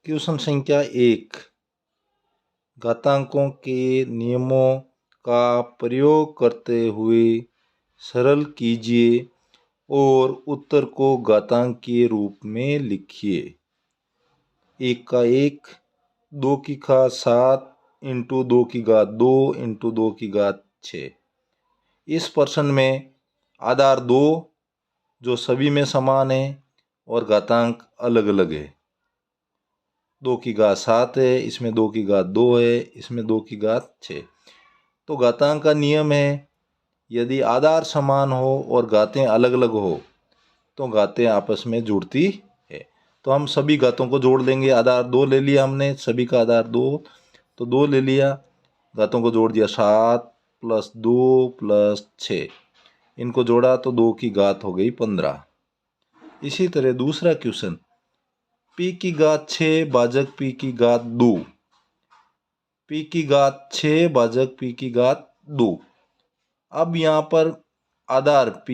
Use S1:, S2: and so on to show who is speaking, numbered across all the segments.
S1: Question संख्या 1। घातांकों के नियमों का प्रयोग करते हुए सरल कीजिए और उत्तर को घातांक के रूप में लिखिए। 1 का 1, 2 की घात 7 इंटू 2 की घात 2 इंटू 2 की घात 6। इस प्रश्न में आधार 2 जो सभी में समान है और घातांक अलग अलग है। 2 की घात 7 है, इसमें 2 की घात 2 है, इसमें 2 की घात 6। तो घातांक का नियम है यदि आधार समान हो और घातें अलग अलग हो तो घातें आपस में जुड़ती है। तो हम सभी घातों को जोड़ लेंगे। आधार 2 ले लिया हमने, सभी का आधार 2, तो 2 ले लिया, घातों को जोड़ दिया 7 प्लस 2 प्लस 6। इनको जोड़ा तो 2 की घात हो गई 15। इसी तरह दूसरा क्वेश्चन, p की घात 6 भाजक p की घात 2। p की घात 6 भाजक p की घात 2। अब यहाँ पर आधार p,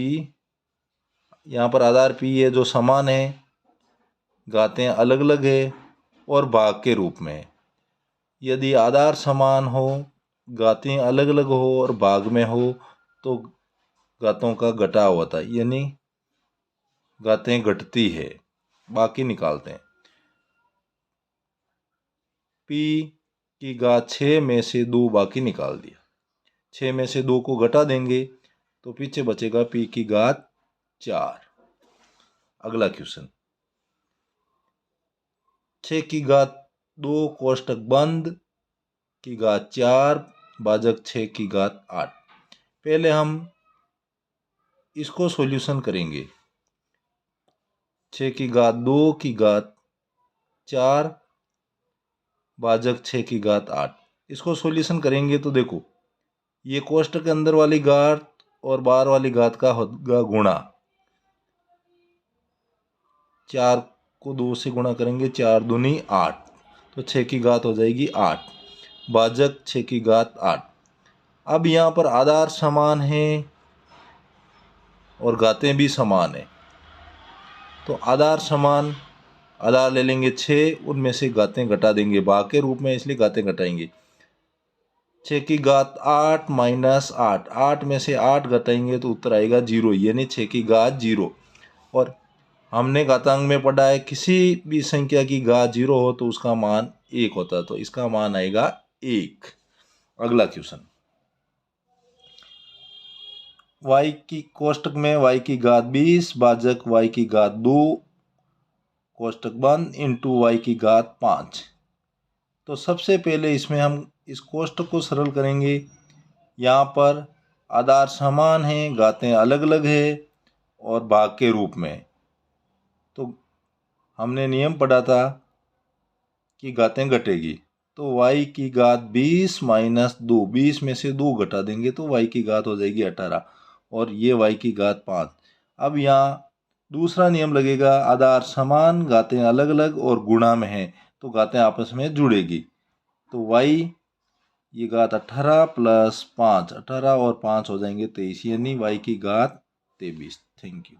S1: है जो समान है, घातें अलग अलग है और भाग के रूप में। यदि आधार समान हो, घातें अलग अलग हो और भाग में हो तो घातों का घटाव होता है, यानी घातें घटती है। बाकी निकालते हैं। p की घात 6 में से 2 बाकी निकाल दिया। 6 में से 2 को घटा देंगे तो पीछे बचेगा p की घात 4। अगला क्वेश्चन, 6 की घात 2 कोष्टक बंद की घात 4 भाजक 6 की घात 8। पहले हम इसको सॉल्यूशन करेंगे। 6 की घात 2 की घात 4 भाजक 6 की घात 8। इसको सॉल्यूशन करेंगे तो देखो, ये कोष्टक के अंदर वाली घात और बाहर वाली घात का होगा गुणा। 4 को 2 से गुणा करेंगे, 4 दूनी 8, तो 6 की घात हो जाएगी 8 भाजक 6 की घात 8। अब यहाँ पर आधार समान है और घातें भी समान है, तो आधार समान, आधार ले लेंगे 6, उनमें से घातें घटा देंगे भाग के रूप में, इसलिए घातें घटाएंगे। 6 की घात 8 माइनस 8, 8 में से 8 घटाएंगे तो उत्तर आएगा 0, यानी 6 की घात 0। और हमने घातांक में पढ़ा है किसी भी संख्या की घात 0 हो तो उसका मान 1 होता है, तो इसका मान आएगा 1। अगला क्वेश्चन, y की कोष्टक में y की घात 20 भाजक y की घात 2 कोष्टक बंद इंटू y की घात 5। तो सबसे पहले इसमें हम इस कोष्टक को सरल करेंगे। यहाँ पर आधार समान है, घातें अलग अलग है और भाग के रूप में। तो हमने नियम पढ़ा था कि घातें घटेगी, तो y की घात 20 माइनस 2, 20 में से 2 घटा देंगे तो y की घात हो जाएगी 18 और ये y की घात 5। अब यहाँ दूसरा नियम लगेगा, आधार समान, घातें अलग अलग और गुणा में है तो घातें आपस में जुड़ेगी। तो y ये घात 18 प्लस 5, 18 और 5 हो जाएंगे 23, यानी y की घात 23। Thank you.